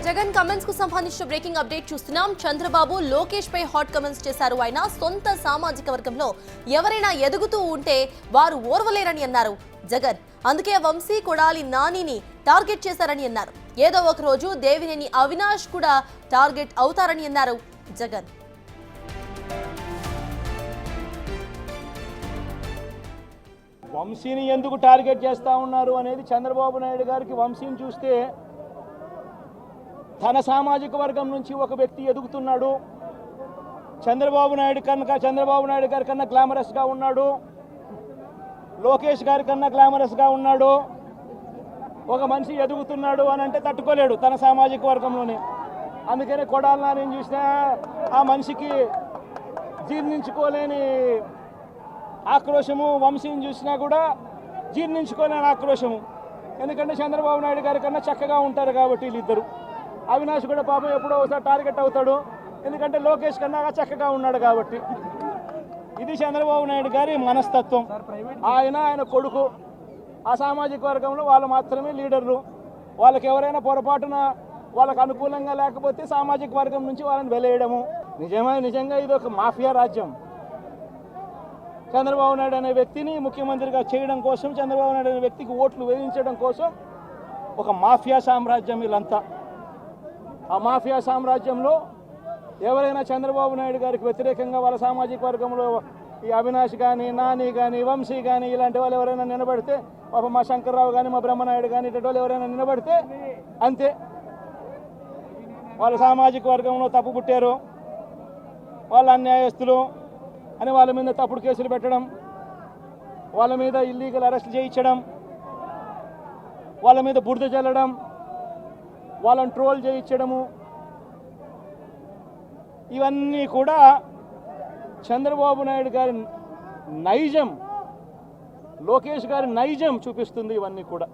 Jagan comments కు సంబంధించిన breaking update చూస్తున్నాం. చంద్రబాబు లోకేష్ పై హాట్ కమెంట్స్ చేశారు. ఆయన సొంత సామాజిక వర్గంలో ఎవరైనా ఎదుగుతూ ఉంటే వారు ఓర్వలేరని అన్నారు జగన్. అందుకే వంశీ కొడాలి నానిని టార్గెట్ చేశారని అన్నారు. ఏదో ఒక రోజు దేవినేని అవినాష్ కూడా టార్గెట్ అవుతారని అన్నారు జగన్. వంశీని ఎందుకు టార్గెట్ చేస్తూ ఉన్నారు అనేది చంద్రబాబు నాయుడు గారికి వంశీని చూస్తే తన సామాజిక వర్గం నుంచి ఒక వ్యక్తి ఎదుగుతున్నాడు. చంద్రబాబు నాయుడు గారి కన్నా గ్లామరస్గా ఉన్నాడు. లోకేష్ గారి కన్నా గ్లామరస్గా ఉన్నాడు. ఒక మనిషి ఎదుగుతున్నాడు అని అంటే తట్టుకోలేడు తన సామాజిక వర్గంలోనే. అందుకనే కొడాలి నాని చూసినా ఆ మనిషికి జీర్ణించుకోలేని ఆక్రోశము, వంశీని చూసినా కూడా జీర్ణించుకోలేని ఆక్రోశము. ఎందుకంటే చంద్రబాబు నాయుడు గారి కన్నా చక్కగా ఉంటారు కాబట్టి వీళ్ళిద్దరు. అవినాష్ కూడా పాపం ఎప్పుడో ఒకసారి టార్గెట్ అవుతాడు, ఎందుకంటే లోకేష్ కన్నా చక్కగా ఉన్నాడు కాబట్టి. ఇది చంద్రబాబు నాయుడు గారి మనస్తత్వం. ఆయన కొడుకు ఆ సామాజిక వర్గంలో వాళ్ళు మాత్రమే లీడర్లు. వాళ్ళకి ఎవరైనా పొరపాటున వాళ్ళకు అనుకూలంగా లేకపోతే సామాజిక వర్గం నుంచి వాళ్ళని వెలేయడము. నిజంగా ఇది ఒక మాఫియా రాజ్యం. చంద్రబాబు నాయుడు అనే వ్యక్తిని ముఖ్యమంత్రిగా చేయడం కోసం, చంద్రబాబు నాయుడు అనే వ్యక్తికి ఓట్లు వేయించడం కోసం ఒక మాఫియా సామ్రాజ్యం వీళ్ళంతా. ఆ మాఫియా సామ్రాజ్యంలో ఎవరైనా చంద్రబాబు నాయుడు గారికి వ్యతిరేకంగా వాళ్ళ సామాజిక వర్గంలో ఈ అవినాష్ కానీ, నాని కానీ, వంశీ కానీ ఇలాంటి వాళ్ళు ఎవరైనా నిలబడితే, పాపం మా శంకర్రావు కానీ, మా బ్రహ్మనాయుడు కానీ ఇటువంటి వాళ్ళు ఎవరైనా నిలబడితే అంతే, వాళ్ళ సామాజిక వర్గంలో తప్పు పుట్టారు, వాళ్ళ అన్యాయస్తులు అని వాళ్ళ మీద తప్పుడు కేసులు పెట్టడం, వాళ్ళ మీద ఇల్లీగల్ అరెస్ట్ చేయించడం, వాళ్ళ మీద బురద చల్లడం, వాళ్ళని ట్రోల్ చేయించడము, ఇవన్నీ కూడా చంద్రబాబు నాయుడు గారి నైజం, లోకేష్ గారి నైజం చూపిస్తుంది ఇవన్నీ కూడా.